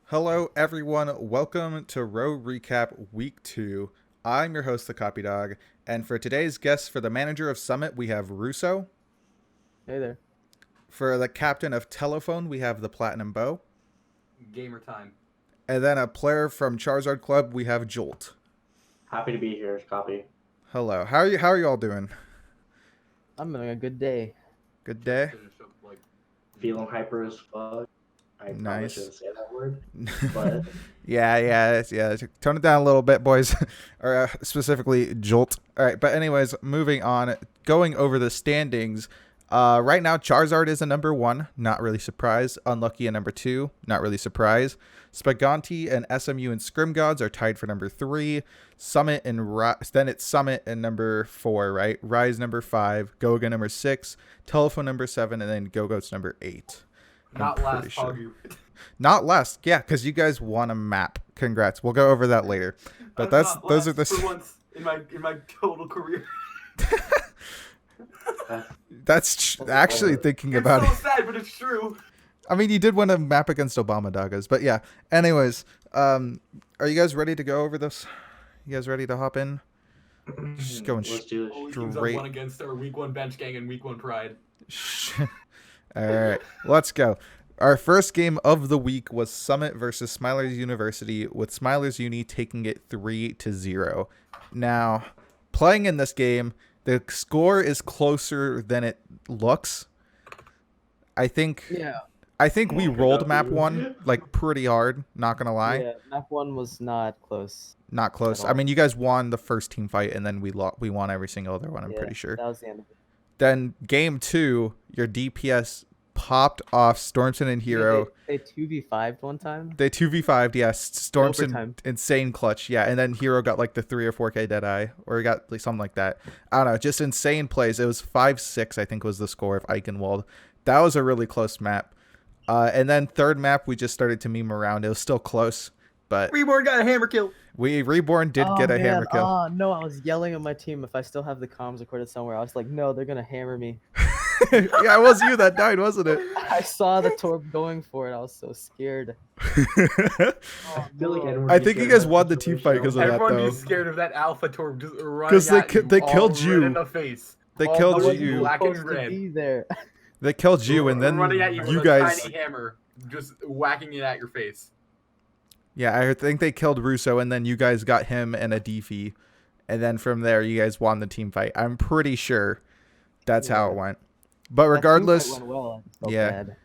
Hello, everyone. Welcome to Row Recap Week 2. I'm your host, TheCopyDog, and for today's guest for the manager of Summit, we have Russo. Hey there. For the captain of Telephone, we have the Platinum Bow. Gamer time. And then a player from Charizard Club, we have Jolt. Happy to be here, Copy. Hello. How are you all doing? I'm having a good day. Good day? Feeling hyper as fuck. I probably Nice. shouldn't say that word, but Yeah. Tone it down a little bit, boys. or specifically, Jolt. All right, but anyways, moving on. Going over the standings. Right now, Charizard is a number 1. Not really surprised. Unlucky a number 2. Not really surprised. Spaganti and SMU and Scrimgods are tied for number 3. Summit and then it's Summit and number 4, right? Rise number 5. Goga number 6. Telephone number 7, and then Go-Go's number 8. Not last, sure. Pogu. Not last, yeah, because you guys won a map. Congrats. We'll go over that later. But those are the. For once in my total career. That's actually thinking about It's it. so sad, but it's true. I mean, you did win a map against Obama Doggos, but yeah. Anyways, are you guys ready to go over this? You guys ready to hop in? Just going let's do All this. the teams I straight. won against our week 1 bench gang and week 1 pride. All right, let's go. Our first game of the week was Summit versus Smilers University, with Smilers Uni taking it 3-0. Now, playing in this game, the score is closer than it looks. I think we rolled map 1 like pretty hard, not gonna lie. Yeah, map 1 was not close. Not close. At I all. mean, you guys won the first team fight, and then we won every single other one, I'm Yeah, pretty sure. That was the end of it. Then game 2, your DPS popped off Stormson and Hero. They 2v5'd one time. They 2v5'd, yes. Stormson, Overtime. insane clutch, yeah. And then Hero got like the 3 or 4K Deadeye, or he got like something like that. I don't know, just insane plays. It was 5-6, I think was the score of Eichenwald. That was a really close map. And then third map, we just started to meme around. It was still close, but Reborn got a hammer kill. Reborn did get a hammer kill. Oh, no, I was yelling at my team. If I still have the comms recorded somewhere, I was like, no, they're going to hammer me. Yeah, it was you that died, wasn't it? I saw the Torb going for it. I was so scared. I feel like everyone I gets think you scared guys of won that the team situation. fight because of that, Everyone though. be scared of that alpha torb just running 'Cause they at you they all killed red you. in the face. They All killed I the wasn't you. black and supposed to red. be there. They killed you, and then running at you you with guys. a tiny hammer, just whacking it at your face. Yeah, I think they killed Russo, and then you guys got him and a defy, and then from there you guys won the team fight. I'm pretty sure that's how it went. But That team fight regardless, went well. I just felt yeah. bad.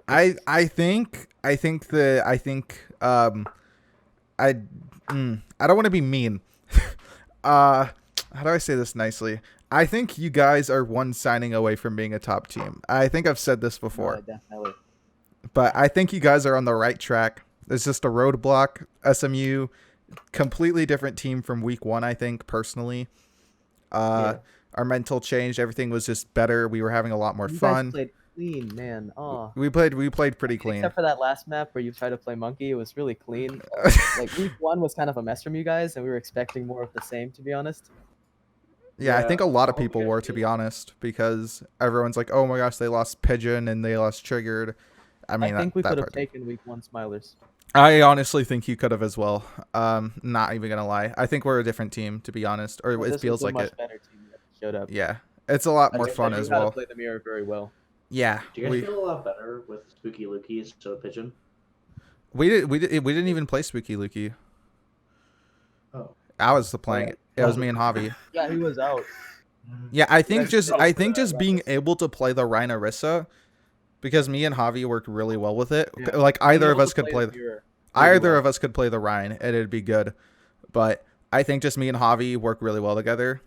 I don't want to be mean. How do I say this nicely? I think you guys are one signing away from being a top team. I think I've said this before. No, definitely. But I think you guys are on the right track. It's just a roadblock. SMU, completely different team from week 1, I think, personally. Yeah. Our mental changed. Everything was just better. We were having a lot more You fun. guys played clean, man. Oh. We played pretty clean. Except for that last map where you tried to play monkey, it was really clean. Like week 1 was kind of a mess from you guys, and we were expecting more of the same, to be honest. Yeah, I Yeah, think a lot of I hope you people guys were, did. to be honest, because everyone's like, "Oh my gosh, they lost Pigeon and they lost Triggered." I mean, I think we that could have part. taken week 1 Smilers. I honestly think you could have as well. Not even gonna lie. I think we're a different team, to be honest, or Well, it this feels was a like much it. better team that showed up. Yeah, it's a lot I more think fun they knew as how to well. play the mirror very well. Yeah, Do you guys feel a lot better with Spooky Lukey instead of Pigeon? we didn't even play Spooky Lukey. Oh. I was playing it. It was me and Javi. Yeah, he was out. Yeah, I think guys fell for that, being able to play the Rhina because me and Javi worked really well with it. Yeah. Like either Being of able us to could play the mirror really either well. of us could play the Rhine and it'd be good. But I think just me and Javi work really well together.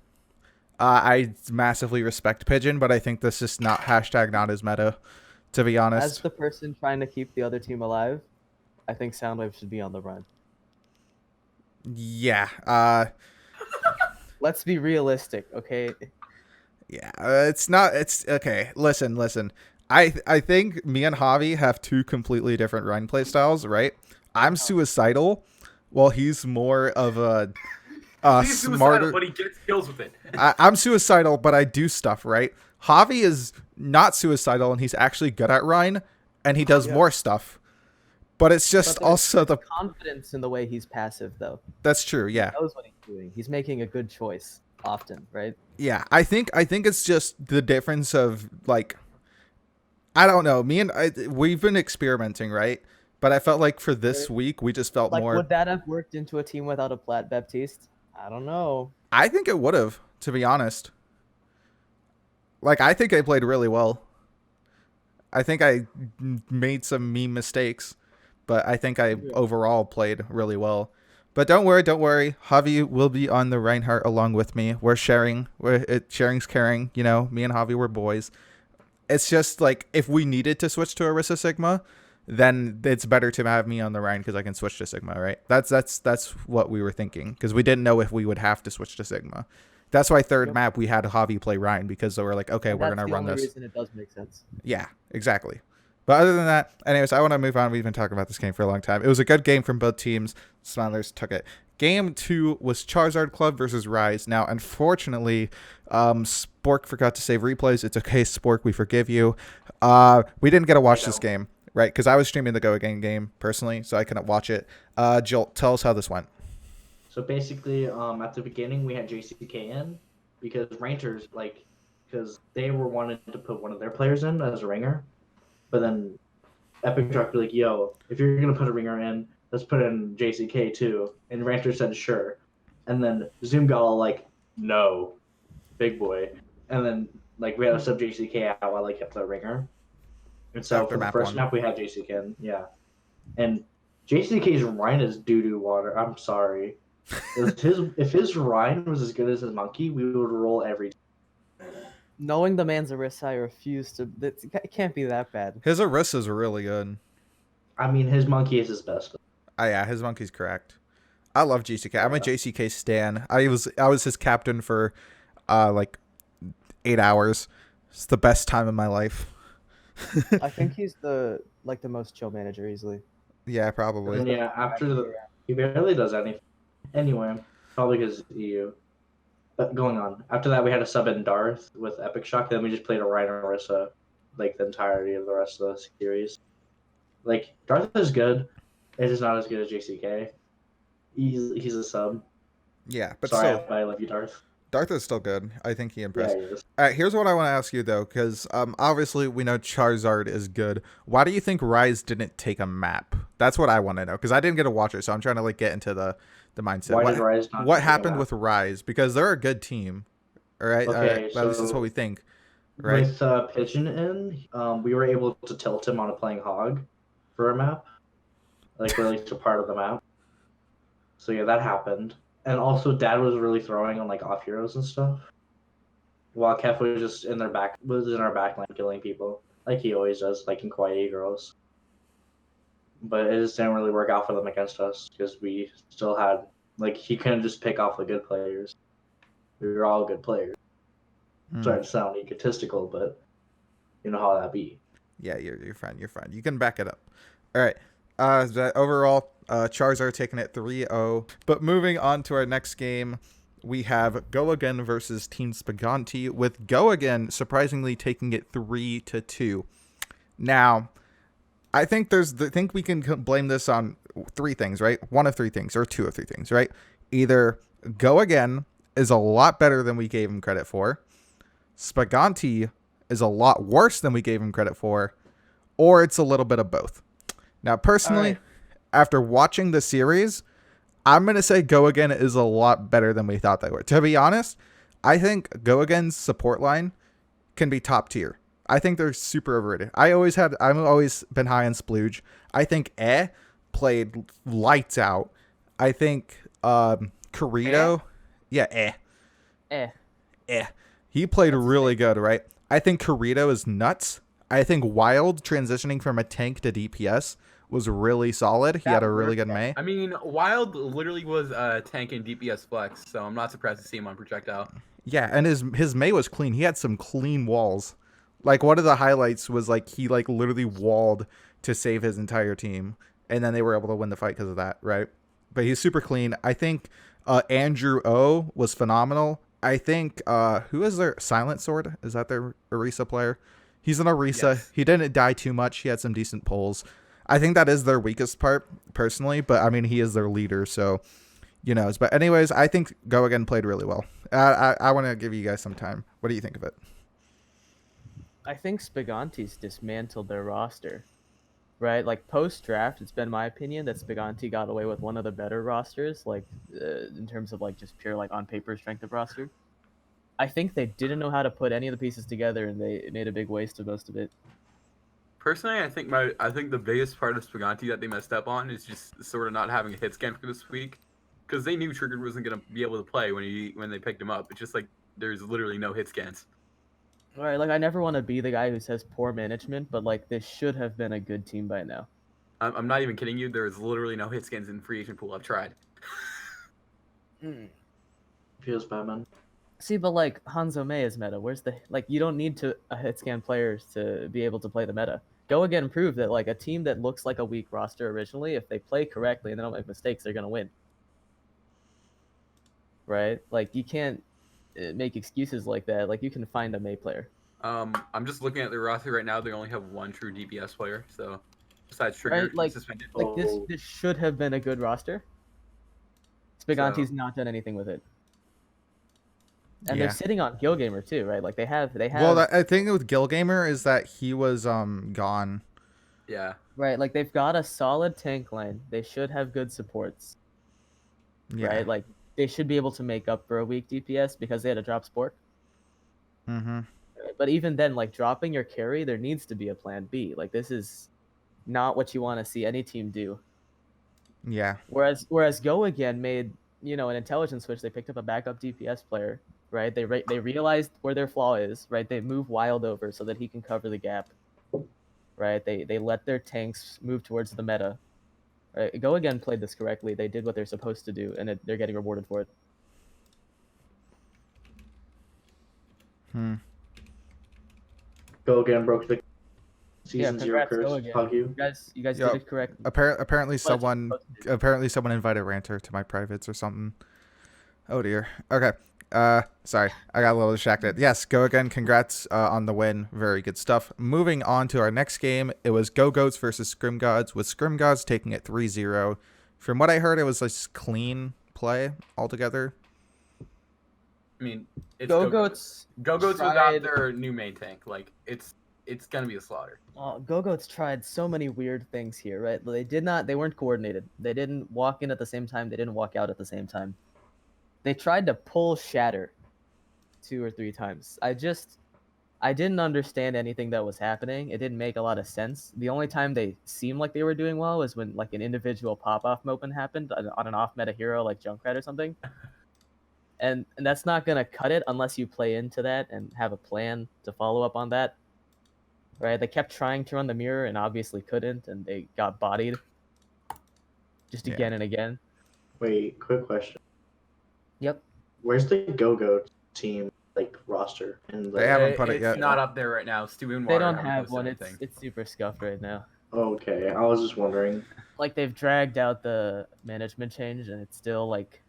I massively respect Pigeon, but I think this is not not as meta, to be As honest. the person trying to keep the other team alive, I think Soundwave should be on the run. Yeah. Let's be realistic, okay? Yeah, it's okay. Listen. I think me and Javi have two completely different Rhine play styles, right? I'm suicidal, while he's more of a He's suicidal, smarter. but he gets kills with it. I'm suicidal, but I do stuff, right? Javi is not suicidal, and he's actually good at Rhine, and he does more stuff. But it's just But there's also the confidence in the way he's passive, though. that's true. Yeah. He knows what he's doing. He's making a good choice often, right? Yeah, I think it's just the difference of like I don't know. We've been experimenting, right? But I felt like for this week we just felt Like, more. would that have worked into a team without a Plat Baptiste? I don't know. I think it would have, to be honest. Like I think I played really well. I think I made some meme mistakes, but I think I overall played really well. But don't worry. Javi will be on the Reinhardt along with me. We're sharing. Sharing's caring. You know, me and Javi were boys. It's just like if we needed to switch to Orisa Sigma, then it's better to have me on the Rhine because I can switch to Sigma, right? That's what we were thinking because we didn't know if we would have to switch to Sigma. That's why third map we had Javi play Rhine because they were like, okay, we're gonna run this. That's the only reason it does make sense. Yeah, exactly. But other than that, anyways, I want to move on. We've been talking about this game for a long time. It was a good game from both teams. Smilers took it. Game 2 was Charizard Club versus Rise. Now, unfortunately, Spork forgot to save replays. It's okay, Spork. We forgive you. We didn't get to watch this game, right? Because I was streaming the Go Again game personally, so I couldn't watch it. Jolt, tell us how this went. So basically, at the beginning, we had JCK in because Rangers, because they were wanting to put one of their players in as a ringer. But then Epic Truck be like, yo, if you're going to put a ringer in, let's put in JCK too. And Rangers said, sure. And then Zoom got all like, no, big boy. And then we had to sub JCK out while I kept the ringer. And so After for the map first 1. map, we had JCK in, yeah. And JCK's Rhine is doo-doo water. I'm sorry. If his Rhine was as good as his monkey, we would roll every time. Knowing the man's Orisa, I refuse to. It can't be that bad. His Orisa's really good. I mean, his monkey is his best. Oh, yeah, his monkey's correct. I love JCK. I'm a JCK stan. I was his captain for 8 hours. It's the best time of my life. I think he's the most chill manager easily. Yeah, probably. And yeah, he barely does anything. Anyway, probably because EU. But going on. After that, we had a sub in Darth with Epic Shock. Then we just played a Rhino Orisa the entirety of the rest of the series. Darth is good. It's just not as good as JCK. He's a sub. Yeah, but Sorry, still, I love you, Darth. Darth is still good. I think he impressed. Yeah, he is. All right, here's what I want to ask you though, because obviously we know Charizard is good. Why do you think Rise didn't take a map? That's what I want to know, because I didn't get to watch it, so I'm trying to get into the mindset. Why did Rise not what take a happened map? with Rise? Because they're a good team, all right? Okay, At least that's so what we think, right? With Pigeon in, we were able to tilt him on a playing hog for a map, or at least a part of the map. So yeah, that happened. And also, Dad was really throwing on off heroes and stuff, while Kef was just in our backline killing people like he always does, in Quiet Girls. But it just didn't really work out for them against us because we still had he couldn't just pick off the good players. We were all good players. Sorry to sound egotistical, but you know how that be. Yeah, you're fine. You're fine. You can back it up. All right. Overall, Charizard taking it 3-0. But moving on to our next game, we have Go Again versus Team Spaganti, with Go Again surprisingly taking it 3-2. Now, I think we can blame this on 3 things, right? One of 3 things, or 2 of 3 things, right? Either Go Again is a lot better than we gave him credit for, Spaganti is a lot worse than we gave him credit for, or it's a little bit of both. Now, personally, after watching the series, I'm going to say Go Again is a lot better than we thought they were. To be honest, I think Go Again's support line can be top tier. I think they're super overrated. I've always been high on Splooge. I think played lights out. I think Corrido, he played really good, right? I think Corrido is nuts. I think Wild transitioning from a tank to DPS was really solid. He had a really good May. I mean, Wild literally was tank and DPS flex, so I'm not surprised to see him on projectile. Yeah, and his May was clean. He had some clean walls. One of the highlights was he literally walled to save his entire team, and then they were able to win the fight because of that, right? But he's super clean. I think Andrew O was phenomenal. I think who is their Silent Sword? Is that their Orisa player? He's an Orisa. Yes. He didn't die too much. He had some decent pulls. I think that is their weakest part, personally. But I mean, he is their leader, so knows. But anyways, I think Go Again played really well. I want to give you guys some time. What do you think of it? I think Spiganti's dismantled their roster, right? Like post draft, it's been my opinion that Spiganti got away with one of the better rosters, like in terms of like just pure like on paper strength of roster. I think they didn't know how to put any of the pieces together, and they made a big waste of most of it. Personally, I think the biggest part of Spiganti that they messed up on is just sort of not having a hit scan for this week, because they knew Trigger wasn't gonna be able to play when they picked him up. It's just like there's literally no hit scans. All right, like I never want to be the guy who says poor management, but like this should have been a good team by now. I'm not even kidding you. There is literally no hit scans in free agent pool. I've tried. Feels bad, man. See, but like Hanzo May is meta. Where's the like? You don't need a hit scan players to be able to play the meta. Go Again proved that like a team that looks like a weak roster originally, if they play correctly and they don't make mistakes, they're gonna win. Right? Like you can't make excuses like that. Like you can find a May player. I'm just looking at their roster right now. They only have one true DPS player. So besides Trigger, Right? Like, suspended. like this should have been a good roster. Spiganti's not done anything with it. And Yeah. they're sitting on Gil Gamer too, right? Like they have. Well, I think with Gil Gamer is that he was gone. Yeah. Right, like they've got a solid tank line. They should have good supports. Yeah. Right, like they should be able to make up for a weak DPS because they had to drop Spork. Mm-hmm. But even then, like dropping your carry, there needs to be a plan B. Like this is not what you want to see any team do. Yeah. Whereas Go Again made an intelligence switch. They picked up a backup DPS player. Right, they realized where their flaw is. Right, they move Wild over so that he can cover the gap. Right, they let their tanks move towards the meta. Right, Go Again played this correctly. They did what they're supposed to do, and they're getting rewarded for it. Go Again broke the season 0 congrats, Go curse. Again. Fuck you. You guys Yo, did it correctly. Apparently someone invited Ranter to my privates or something. Oh dear. Okay. Sorry, I got a little distracted. Yes, Go Again. Congrats on the win. Very good stuff. Moving on to our next game, it was Go Goats versus Scrim Gods, with Scrim Gods taking it 3-0. From what I heard, it was a clean play altogether. I mean, it's Go Goats. Go Goats tried- without their new main tank. Like it's gonna be a slaughter. Go Goats tried so many weird things here, right? They weren't coordinated. They didn't walk in at the same time. They didn't walk out at the same time. They tried to pull Shatter 2 or 3 times. I didn't understand anything that was happening. It didn't make a lot of sense. The only time they seemed like they were doing well was when like an individual pop-off moment happened on an off-meta hero like Junkrat or something. And that's not going to cut it unless you play into that and have a plan to follow up on that. Right? They kept trying to run the mirror and obviously couldn't, and they got bodied just again and again. Wait, quick question. Yep. Where's the Go-Go team roster? And They haven't put it It's yet. not up there right now. Stu and They Water don't haven't have posted one. anything. It's super scuffed right now. Okay, I was just wondering. Like they've dragged out the management change and it's still like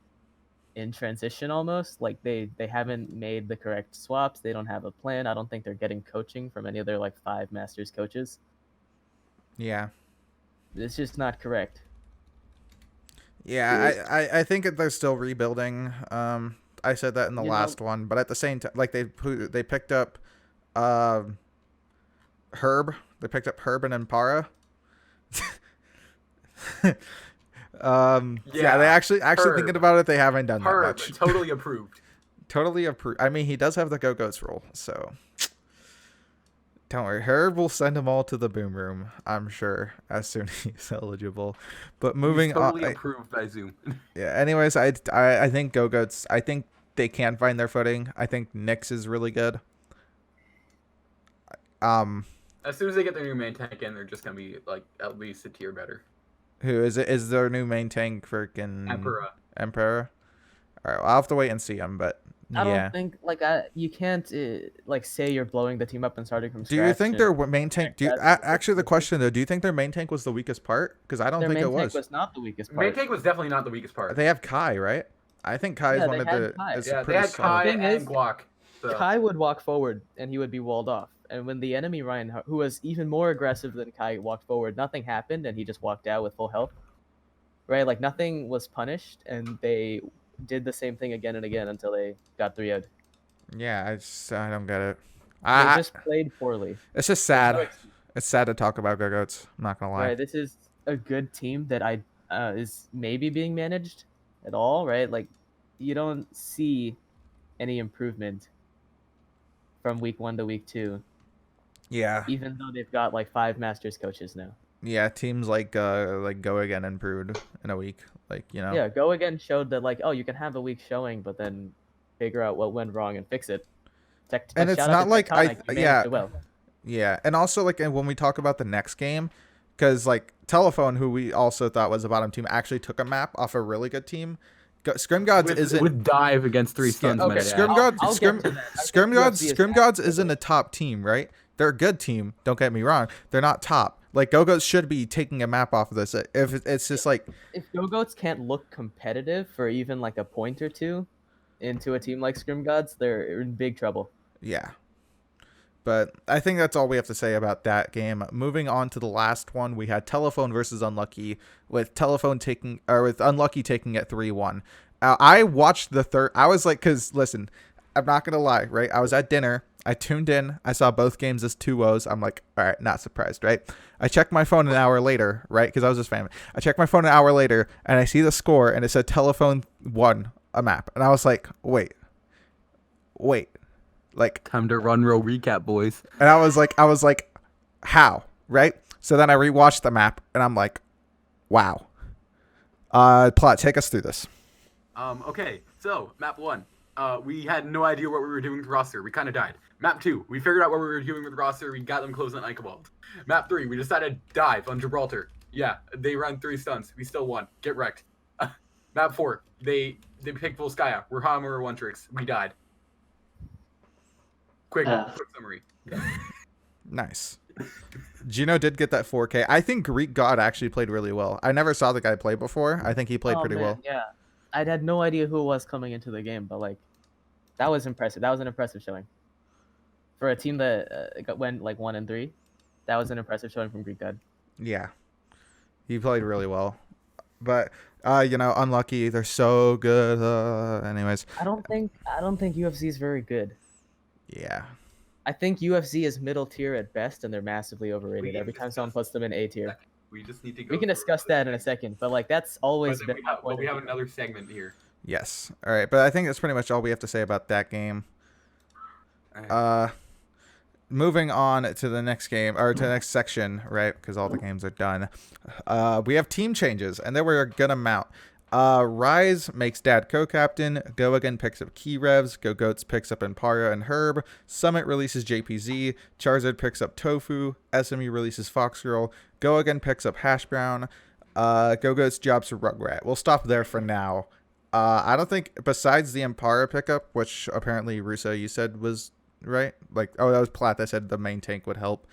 in transition almost. Like they haven't made the correct swaps. They don't have a plan. I don't think they're getting coaching from any of their 5 Masters coaches. Yeah. It's just not correct. Yeah, I think they're still rebuilding. I said that in the last one, but at the same time, they picked up Herb. They picked up Herb and Empara. Yeah, they actually Herb. thinking about it, they haven't done that Herb, much. totally approved. Totally approved. I mean, he does have the Go-Go's role, so don't worry. Herb will send them all to the boom room, I'm sure, as soon as he's eligible. But moving He's totally on, approved by Zoom. yeah. Anyways, I think Go-Go's. I think they can find their footing. I think Nyx is really good. As soon as they get their new main tank in, they're just gonna be at least a tier better. Who is it? Is their new main tank freaking Emperor? All right, well, I'll have to wait and see him, but I yeah. don't think you can't say you're blowing the team up and starting from Do scratch. you think their main tank? Actually, the question though, do you think their main tank was the weakest part? Because I don't think it Their main was. tank was not the weakest part. Main tank was definitely not the weakest part. They have Kai, right? I think Kai is Yeah, one they of had the. Kai. Is Yeah, they pretty had solid. Kai The thing and is- Guac. So Kai would walk forward and he would be walled off. And when the enemy Reinhardt, who was even more aggressive than Kai, walked forward, nothing happened and he just walked out with full health. Right? Like nothing was punished and they did the same thing again and again until they got 3-0'd. Yeah, I don't get it. They I just played poorly. it's just there's sad. no ex- It's sad to talk about Go-Goats. I'm not gonna lie. Right? This is a good team that I is maybe being managed at all, right? Like you don't see any improvement from week 1 to week 2, Yeah, even though they've got like 5 masters coaches now. yeah. Teams like Go Again improved in a week. Like Yeah, Go Again showed that like, oh, you can have a weak showing, but then figure out what went wrong and fix it. And it's shout out not to like Tectonic, you managed yeah. it well. Yeah, and also like when we talk about the next game, because like Telephone, who we also thought was a bottom team, actually took a map off a really good team. Scrim Gods isn't with dive against 3 stuns. Okay, might I Scrim add. Gods. I'll Scrim, get to that. I Scrim think Gods. UFC is Scrim Gods actually- isn't a top team, right? They're a good team. Don't get me wrong. They're not top. Like Go-Go's should be taking a map off of this. If it's just like If Go-Goats can't look competitive for even like a point or two into a team like Scrim Gods, they're in big trouble. yeah. But I think that's all we have to say about that game. Moving on to the last one, we had Telephone versus Unlucky, with Unlucky taking it 3-1. I watched the third. I was like, because listen, I'm not gonna lie, right? I was at dinner. I tuned in. I saw both games as 2-0s. I'm like, all right, not surprised, right? I checked my phone an hour later, right? Because I was just fan. I checked my phone an hour later, and I see the score, and it said Telephone won a map, and I was like, wait. Like, Time to run row recap, boys. and I was like, how? Right? So then I rewatched the map, and I'm like, wow. Plot, take us through this. Okay, so map 1. We had no idea what we were doing with roster. We kind of died. Map 2, we figured out what we were doing with roster. We got them close on Ichabod. Map 3, we decided dive on Gibraltar. Yeah, they run 3 stuns. We still won. Get wrecked. Map 4, they picked full Skya. We're Hammer 1 tricks. We died. Quick summary. Nice. Gino did get that 4K. I think Greek God actually played really well. I never saw the guy play before. I think he played pretty well. Yeah, I had no idea who it was coming into the game, but like, that was impressive. That was an impressive showing for a team that went like 1-3. That was an impressive showing from Greek God. Yeah. He played really well. But Unlucky, they're so good. Anyways. I don't think UFC is very good. Yeah. I think UFC is middle tier at best, and they're massively overrated. Every time someone puts them in A tier. We just need to go. We can discuss that in a second, but like that's always been. But we have another segment here. Yes. All right. But I think that's pretty much all we have to say about that game. Moving on to the next game, or to the next section, right? Because all the games are done. We have team changes, and there were a good amount. Rise makes Dad co-captain. Go Again picks up Key Revs. Go Goats picks up Empara and Herb. Summit releases JPZ. Charizard picks up Tofu. SMU releases Foxgirl. Go Again picks up Hash Brown. Go Goats jobs for Rugrat. We'll stop there for now. I don't think, besides the Empara pickup, which apparently Russo, you said was right. Like, oh, that was Platt that said the main tank would help.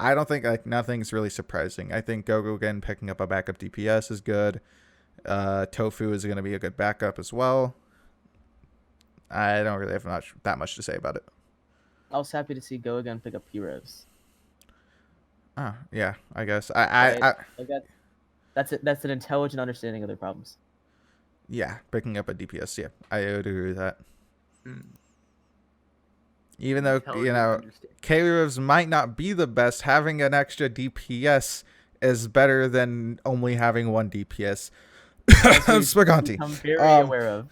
I don't think, like, nothing's really surprising. I think Go Again picking up a backup DPS is good. Tofu is going to be a good backup as well. I don't really have that much to say about it. I was happy to see Go Again pick up P-Revs. Oh, yeah, I guess. Like that's an intelligent understanding of their problems. Yeah, picking up a DPS, yeah. I would agree with that. Even though, K-Revs might not be the best, having an extra DPS is better than only having one DPS. Spaghetti. I'm very aware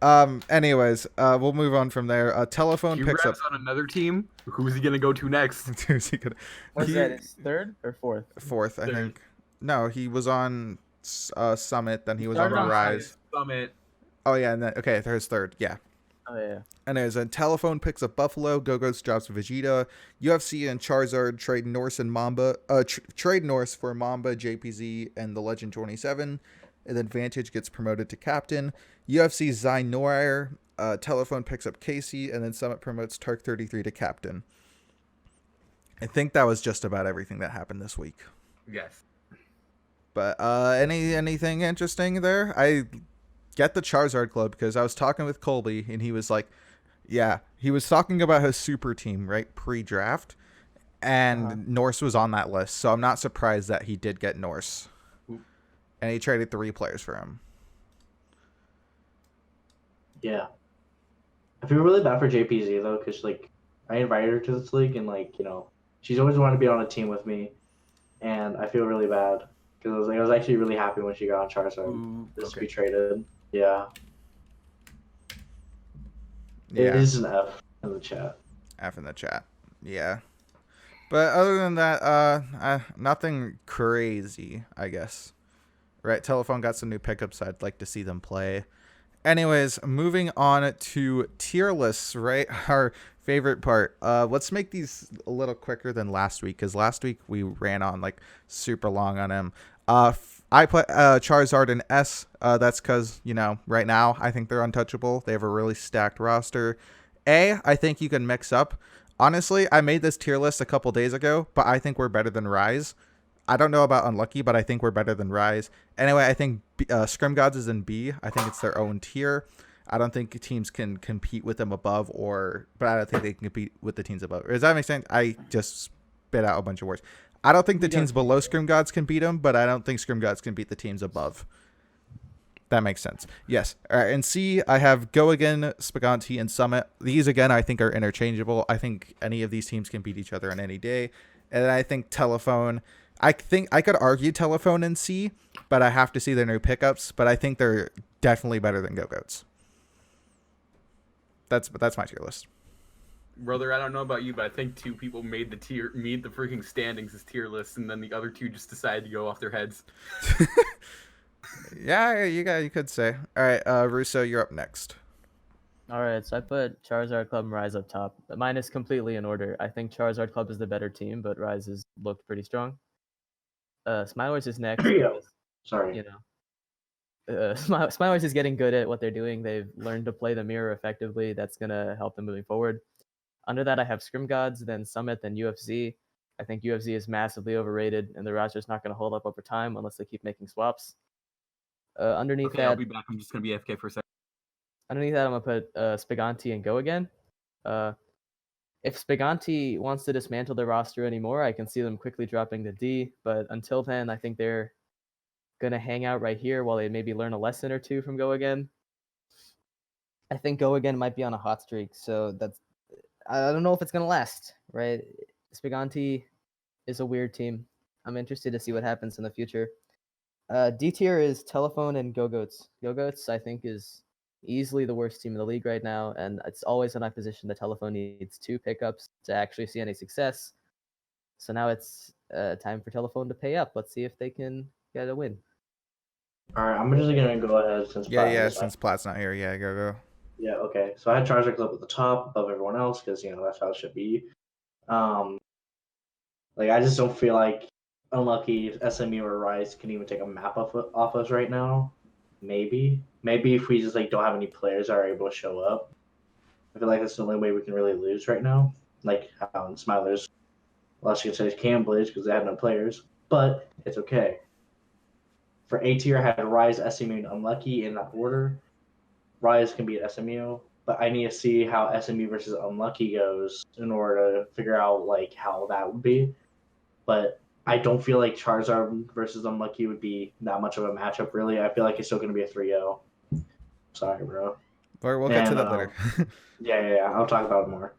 of. Anyways, we'll move on from there. Telephone picks up on another team. Who's he gonna go to next? Who's he gonna? What's that? His third or fourth? Fourth, I think. No, he was on Summit, then he was on Started on Rise. Summit. Oh yeah, and then there's third. Yeah. Oh yeah. And there's a Telephone picks up Buffalo. Go-Go's jobs for Vegeta. UFC and Charizard trade Norse and Mamba. Trade Norse for Mamba, JPZ, and the Legend 27. And then Vantage gets promoted to captain. UFC Zainor. Telephone picks up Casey, and then Summit promotes Tark 33 to captain. I think that was just about everything that happened this week. Yes. But anything interesting there? I get the Charizard club because I was talking with Colby and he was like, Yeah, he was talking about his super team, right, pre-draft, Uh-huh. and Norse was on that list. So I'm not surprised that he did get Norse, Oop. and he traded 3 players for him. Yeah. I feel really bad for JPZ though, because like I invited her to this league, and like she's always wanted to be on a team with me, and I feel really bad because I was actually really happy when she got on Charizard Ooh, just to okay. be traded. Yeah, it Yeah, is an F in the chat. F in the chat. Yeah. But other than that, nothing crazy, I guess. Right, Telephone got some new pickups. I'd like to see them play. Anyways, moving on to tier lists, right? Our favorite part. Let's make these a little quicker than last week, because last week we ran on like super long on him. I put Charizard in S. That's because, right now I think they're untouchable. They have a really stacked roster. A, I think you can mix up. Honestly, I made this tier list a couple days ago, but I think we're better than Rise. I don't know about Unlucky, but I think we're better than Rise. Anyway, I think Scrim Gods is in B. I think it's their own tier. I don't think teams can compete with them above, but I don't think they can compete with the teams above. Does that make sense? I just spit out a bunch of words. I don't think the We got teams you. below Scrim Gods can beat them, but I don't think Scrim Gods can beat the teams above. That makes sense. Yes. All right. And C, I have Go Again, Spaganti, and Summit. These, again, I think are interchangeable. I think any of these teams can beat each other on any day. And then I think Telephone. I think I could argue Telephone and C, but I have to see their new pickups. But I think they're definitely better than Go-Goats. That's my tier list. Brother, I don't know about you, but I think 2 people made the freaking standings as tier lists, and then the other 2 just decided to go off their heads. Yeah, you could say. All right, Russo, you're up next. All right, so I put Charizard Club and Rise up top. Mine is completely in order. I think Charizard Club is the better team, but Rise has looked pretty strong. Smilers is next There you go. because Sorry. Smilers is getting good at what they're doing. They've learned to play the mirror effectively. That's gonna help them moving forward. Under that, I have Scrim Gods, then Summit, then UFC. I think UFC is massively overrated, and the roster's not gonna hold up over time unless they keep making swaps. Underneath Okay, I'll that, be back. I'm just gonna be AFK for a second. I'm gonna put Spiganti and Go Again. If Spiganti wants to dismantle the roster anymore, I can see them quickly dropping the D. But until then, I think they're gonna hang out right here while they maybe learn a lesson or 2 from Go Again. I think Go Again might be on a hot streak, so I don't know if it's gonna last. Right, Spiganti is a weird team. I'm interested to see what happens in the future. D tier is Telephone and Go-Goats. Go-Goats, I think, is easily the worst team in the league right now, and it's always in my position that Telephone needs 2 pickups to actually see any success. So now it's time for Telephone to pay up. Let's see if they can get a win. All right, I'm just gonna go ahead since Platinum Yeah. is not. Since Plat's not here, yeah, go. Yeah, okay. So I had Charizard Club at the top above everyone else because that's how it should be. Um, like I just don't feel like Unlucky, SMU, or Rise can even take a map off us right now. Maybe if we just like don't have any players that are able to show up. I feel like that's the only way we can really lose right now. Like how in Smilers, unless you can say Cam Blades because they have no players, but it's okay. For A tier, I had Rise, SMU, and Unlucky in that order. Rise can beat SMU, but I need to see how SMU versus Unlucky goes in order to figure out like how that would be. But I don't feel like Charizard versus Unlucky would be that much of a matchup. Really, I feel like it's still going to be a 3-0. Sorry, bro. Or we'll get to And that later. yeah, I'll talk about it more.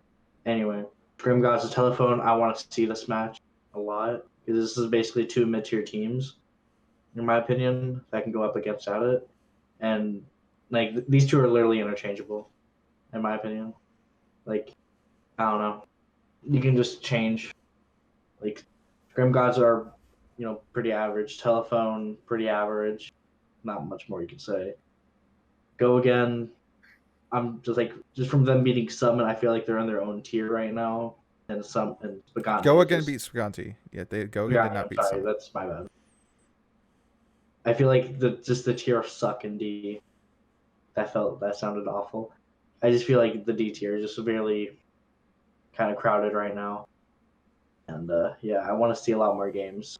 Anyway, Grim Gods' Telephone. I want to see this match a lot because this is basically 2 mid-tier teams, in my opinion, that can go up against it. And like these 2 are literally interchangeable, in my opinion. Like I don't know, you can just change. Like Grim Gods are, pretty average. Telephone, pretty average. Not much more you can say. Go Again. I'm just from them beating Summon, I feel like they're in their own tier right now. And Spaghetti Go is Again just. beat Spaganti. Yeah, Go Again did Spaghetti, not I'm beat sorry, Summit. that's my bad. I feel like the tier suck in D. That sounded awful. I just feel like the D tier is just severely kind of crowded right now. And yeah, I want to see a lot more games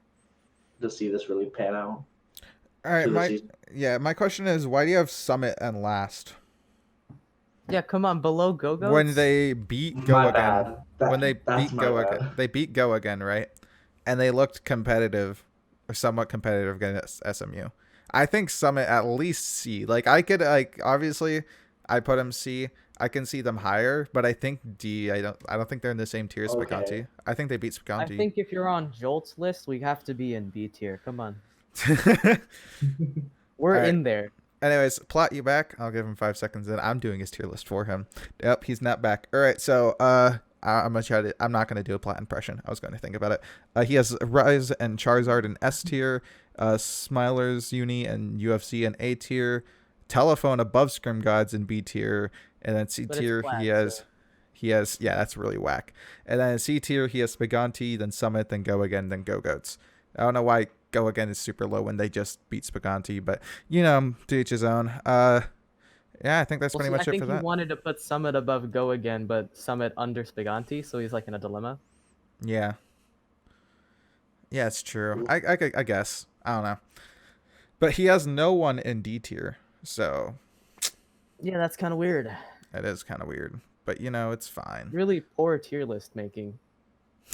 to see this really pan out. All right, To the season. my question is, why do you have Summit and last? Yeah, come on, below Go Goats. when they beat Go My Again. bad. When they That's beat my Go Again, bad. they beat Go Again, right? And they looked competitive, or somewhat competitive against SMU. I think Summit at least C. Like I could like obviously, I put them C. I can see them higher, but I think D. I don't think they're in the same tier as Okay. Spiganti. I think they beat I Spiganti. think if you're on Jolt's list, we have to be in B tier. Come on, we're All right. in there. Anyways, plot you back. I'll give him 5 seconds. Then I'm doing his tier list for him. Yep, he's not back. All right, so I'm gonna try to. I'm not gonna do a plot impression. I was going to think about it. He has Rise and Charizard in S tier, Smilers, Uni, and UFC in A tier, Telephone above Scrim Gods in B tier, and then C But it's tier flat, he has. so- He has, yeah, that's really whack. And then in C tier, he has Spiganti, then Summit, then Go Again, then Go Goats. I don't know why Go Again is super low when they just beat Spiganti, but to each his own. Yeah, I think that's pretty much I it think for he that. wanted to put Summit above Go Again, but Summit under Spiganti, so he's like in a dilemma. Yeah. Yeah, it's true. I guess. I don't know. But he has no one in D tier, so Yeah, that's kind of weird. that is kind of weird. But, it's fine. Really poor tier list making.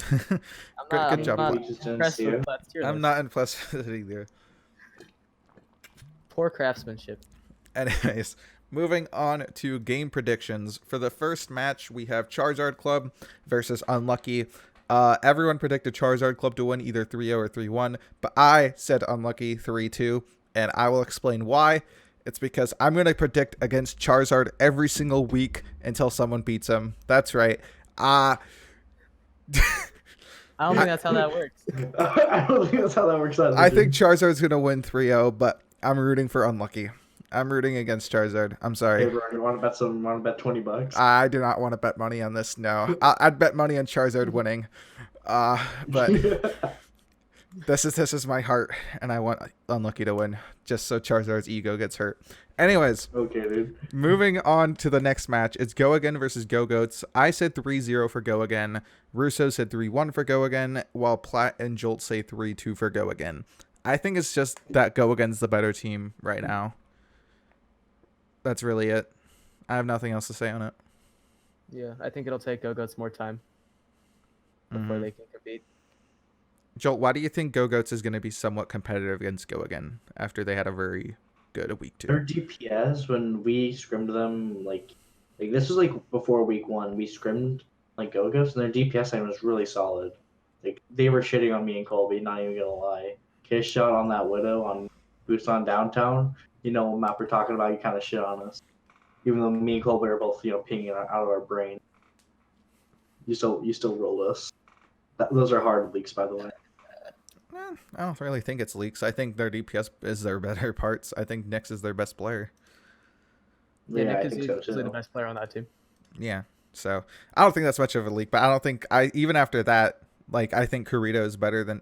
Good job, I'm We not just didn't impressed see with it. Plat's tier I'm list. not impressed with it either. Poor craftsmanship. Anyways, moving on to game predictions. For the first match, we have Charizard Club versus Unlucky. Everyone predicted Charizard Club to win either 3-0 or 3-1, but I said Unlucky 3-2, and I will explain why. It's because I'm going to predict against Charizard every single week until someone beats him. That's right. I don't think that's how that works. I don't think that's how that works out. I think Charizard's going to win 3-0, but I'm rooting for Unlucky. I'm rooting against Charizard. I'm sorry. Hey, bro, you want to bet $20? I do not want to bet money on this. No, I'd bet money on Charizard winning. But this is my heart, and I want Unlucky to win, just so Charizard's ego gets hurt. Anyways, Okay, dude. moving on to the next match, it's Go Again versus Go Goats. I said 3-0 for Go Again. Russo said 3-1 for Go Again, while Platt and Jolt say 3-2 for Go Again. I think it's just that Go Again's the better team right now. That's really it. I have nothing else to say on it. Yeah, I think it'll take Go Goats more time before they can compete. Jolt, why do you think Go Goats is going to be somewhat competitive against Go Again after they had a very good week 2? Their DPS, when we scrimmed them, like this was like before week 1, we scrimmed like Go-Go's, and their DPS line was really solid. Like they were shitting on me and Colby, not even gonna lie. Kiss shot on that Widow on Boost on Downtown. What map we're talking about, you kind of shit on us. Even though me and Colby are both, pinging it out of our brain. You still rolled us. Those are hard leaks, by the way. I don't really think it's leaks. I think their DPS is their better parts. I think Nyx is their best player. Yeah, I Nick is think so easily the too. best player on that team. Yeah. So I don't think that's much of a leak, but I don't think even after that, like I think Corito is better than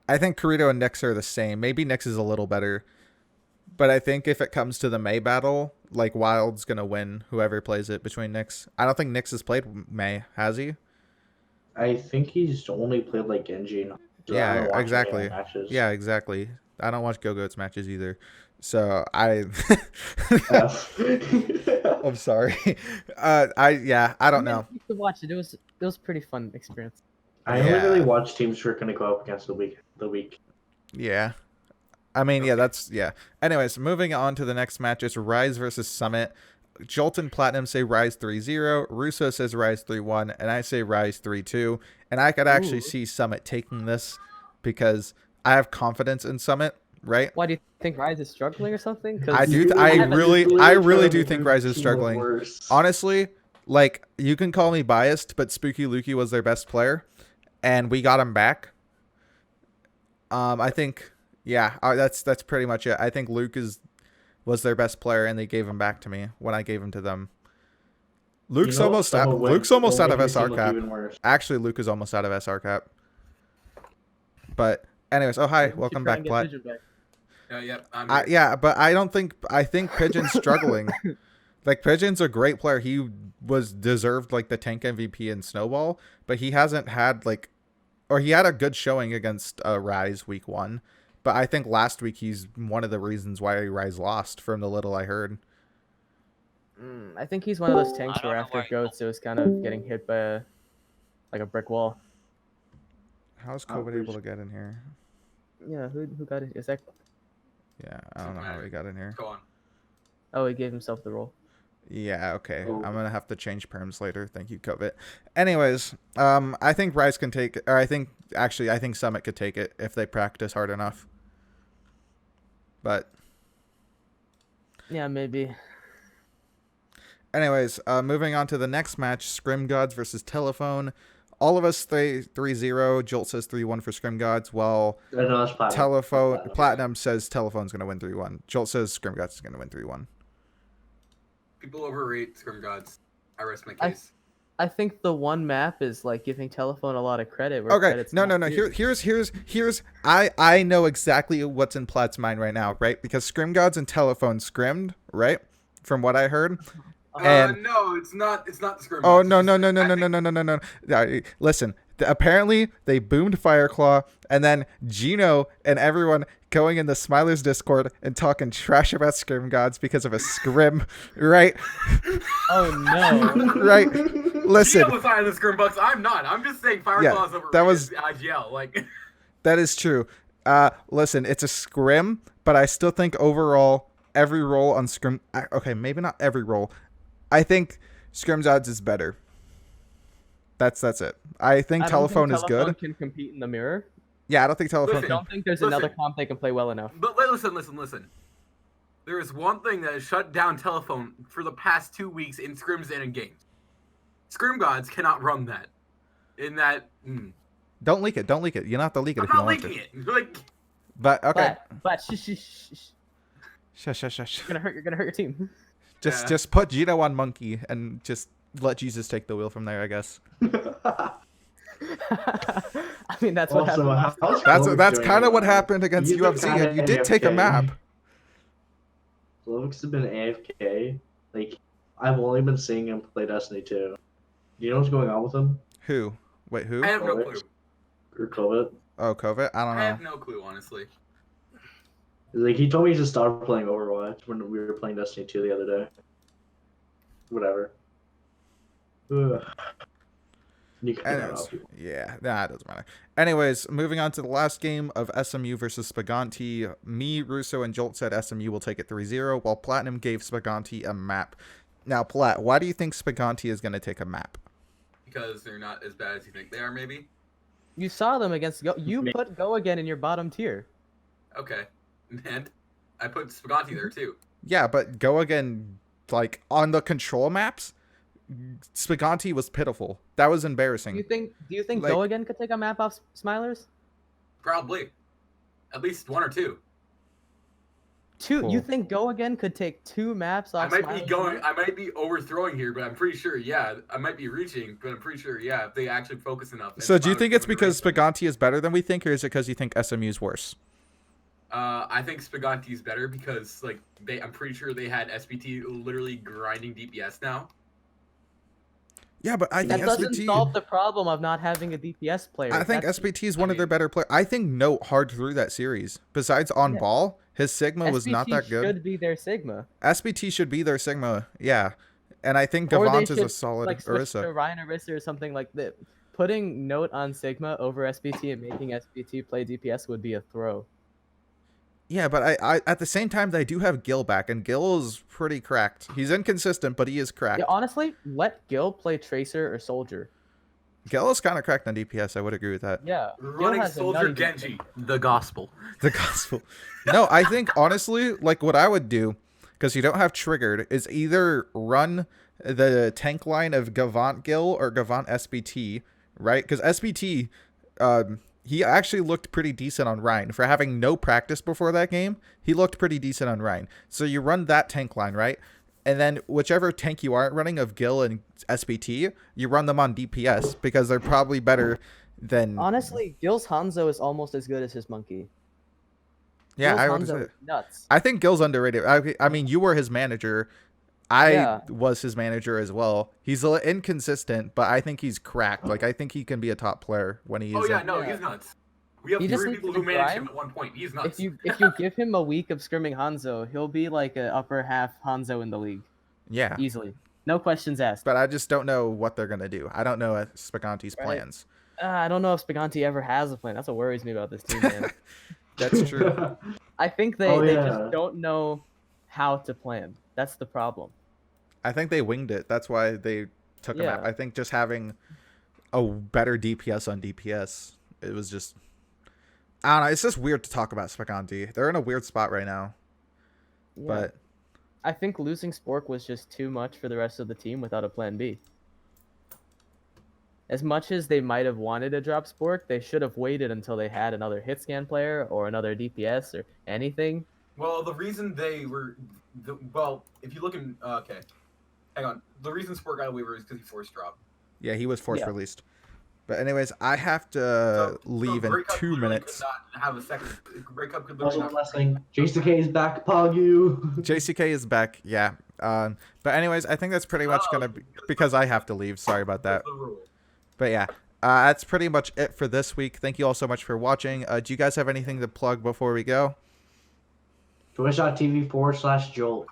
I think Corito and Nyx are the same. Maybe Nyx is a little better. But I think if it comes to the May battle, like Wild's gonna win whoever plays it between Nyx. I don't think Nyx has played May, has he? I think he's only played like Genji. So I Yeah, haven't watched any exactly. of the matches. Yeah, exactly. I don't watch Go Goats matches either. So I I'm sorry. I don't know. You should watch it. It was a pretty fun experience. I only Yeah. really watch teams who are going to go up against the week. Yeah. I mean, yeah. Anyways, moving on to the next match. It's Rise versus Summit. Jolt and Platinum say Rise 3-0. Russo says Rise 3-1. And I say Rise 3-2. And I could actually see Summit taking this because I have confidence in Summit, right? Why do you think Rise is struggling or something? I do. You I haven't really tried do to think make Rise the is team look struggling. worse. Honestly, like you can call me biased, but Spooky Lukey was their best player, and we got him back. I think, that's pretty much it. I think Luke was their best player, and they gave him back to me when I gave him to them. Luke's almost out of SR cap. Actually, Luke is almost out of SR cap. But anyways, hi, welcome back, Platt. I'm here. But I think Pigeon's struggling. Like Pigeon's a great player. He was deserved like the tank MVP in Snowball, but he hasn't had he had a good showing against Rise week 1. But I think last week he's one of the reasons why Rise lost from the little I heard. I think he's one of those tanks I don't where know after why he goats, it was kind of getting hit by a brick wall. How's COVID able to get in here? Yeah, who got it? Is that? Yeah, I don't know how he got in here. Go on. Oh, he gave himself the role. Yeah, okay. Oh. I'm gonna have to change perms later. Thank you, COVID. Anyways, I think Rise can take, or I think Summit could take it if they practice hard enough. But Yeah, maybe. anyways, moving on to the next match, Scrim Gods versus Telephone. All of us say 3-0. Jolt says 3-1 for Scrim Gods, while No, that's Platinum. Platinum says Telephone's gonna win 3-1. Jolt says Scrim Gods is gonna win 3-1. People overrate Scrim Gods. I rest my I- case. I think the one map is like giving Telephone a lot of credit. Where Okay, credit's no. not due. Here's. I know exactly what's in Plat's mind right now, right? Because Scrim Gods and Telephone scrimmed, right? From what I heard. And No, it's not. It's not the Scrim oh Gods. no It's no just- no no I no think- no no no no no. Listen, apparently they boomed Fireclaw, and then Gino and everyone going in the Smilers Discord and talking trash about Scrim Gods because of a scrim, right? Oh no. Right. Listen, Gino was higher than Scrim Bucks. I'm not. I'm just saying Fireclaw's overrated. that was- IGL. Like. that is true. Listen, it's a scrim, but I still think overall every role on scrim. Okay, maybe not every role. I think Scrim's odds is better. That's it. I think I don't Telephone think is Telephone good. can compete in the mirror. Yeah, I don't think Telephone. I Listen, don't think there's Listen. another comp they can play well enough. But listen. There is one thing that has shut down Telephone for the past 2 weeks in scrims and in games. Scrim Gods cannot run that. In that. Don't leak it. Don't leak it. You don't have to leak it I'm if you not don't want leaking to. it. Like. But okay. But shh. Shush. You're gonna hurt your team. Yeah. Just put Gino on Monkey and just let Jesus take the wheel from there, I guess. I mean, that's what Also, happened. how's That's Clovis kind of doing what now? happened against He's been UFC, kinda and you did take a AFK. map. Clovis has been AFK. Like, I've only been seeing him play Destiny 2. Do you know what's going on with him? Who? Wait, who? I have no clue. Clovis? Or COVID? Oh, COVID? I don't I have know. no clue, honestly. Like, he told me to stop playing Overwatch when we were playing Destiny 2 the other day. Whatever. Ugh. You can cut that Anyways, off. yeah, nah, it doesn't matter. Anyways, moving on to the last game of SMU versus Spaganti. Me, Russo, and Jolt said SMU will take it 3-0, while Platinum gave Spaganti a map. Now, Plat, why do you think Spaganti is going to take a map? Because they're not as bad as you think they are, maybe. You saw them against Go. You put Go again in your bottom tier. Okay. And I put Spaganti there too. Yeah, but go again, like, on the control maps, Spaganti was pitiful. That was embarrassing. Do you think Like- Go again could take a map off Smilers? Probably. At least 1 or 2. Two. Cool. You think Go again could take 2 maps off? I Smilers? might be overthrowing here, but I'm pretty sure, yeah. I might be reaching, but I'm pretty sure, yeah, if they actually focus enough. and So do you Smilers think it's win the because race. Spaganti is better than we think, or is it because you think SMU's worse? I think Spaganti's better because, like, I'm pretty sure they had SPT literally grinding DPS now. Yeah, but I That think doesn't SPT... solve the problem of not having a DPS player. I think That's- SPT is one I of their mean- better players. I think Note hard through that series. Besides on Yeah. ball, his Sigma was not SPT that good. Should be their Sigma. SPT should be their Sigma, yeah. And I think Or they Gavant is a should, solid like switch Orisa. to Ryan Orisa or something like that. Putting Note on Sigma over SPT and making SPT play DPS would be a throw. Yeah, but I at the same time they do have Gil back, and Gil is pretty cracked. He's inconsistent, but he is cracked. Yeah, honestly, let Gil play Tracer or Soldier. Gil is kind of cracked on DPS. I would agree with that. Yeah, Gil Running has a Soldier nutty Genji. The gospel. The gospel. No, I think honestly, like what I would do, because you don't have triggered, is either run the tank line of Gavant Gil or Gavant SBT, right? Because SBT, he actually looked pretty decent on Rhine. For having no practice before that game, he looked pretty decent on Rhine. So you run that tank line, right? And then whichever tank you aren't running of Gil and SBT, you run them on DPS because they're probably better than... Honestly, Gil's Hanzo is almost as good as his monkey. Yeah, Gil's I would Hanzo say. is nuts. I think Gil's underrated. I mean, you were his manager. I Yeah. was his manager as well. He's a little inconsistent, but I think he's cracked. Like, I think he can be a top player when he is. Oh, yeah, in- no, Yeah. he's nuts. We have He just 3 needs people to who managed him grind. at one point. He's nuts. If you give him a week of scrimming Hanzo, he'll be like an upper half Hanzo in the league. Yeah, easily. No questions asked. but I just don't know what they're gonna do. I don't know Spaganti's Right. plans. I don't know if Spaganti ever has a plan. That's what worries me about this team, man. That's true. I think Oh, they yeah. just don't know how to plan. That's the problem. I think they winged it. That's why they took him out. Yeah. I think just having a better DPS on DPS, it was just. I don't know. It's just weird to talk about Spaganti. They're in a weird spot right now, Yeah. but I think losing Spork was just too much for the rest of the team without a plan B. As much as they might have wanted to drop Spork, they should have waited until they had another hit scan player or another DPS or anything. Well, the reason they were, if you look in, okay, hang on. The reason Sport got a waiver is because he forced drop. yeah, he was force Yeah. released. But anyways, I have to leave in Grey Cup 2 literally minutes. Could not have a second. Grey Cup could Oh, literally one not. last thing. JCK is back, Pogu. JCK is back, yeah. But anyways, I think that's pretty much gonna be because I have to leave. Sorry about that. That's the rule. But yeah, that's pretty much it for this week. Thank you all so much for watching. Do you guys have anything to plug before we go? Twitch.tv/Jolt.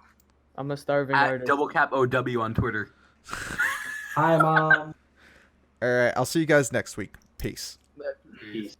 I'm a starving At artist. double cap OW on Twitter. Hi, Mom. All right, I'll see you guys next week. Peace. Peace.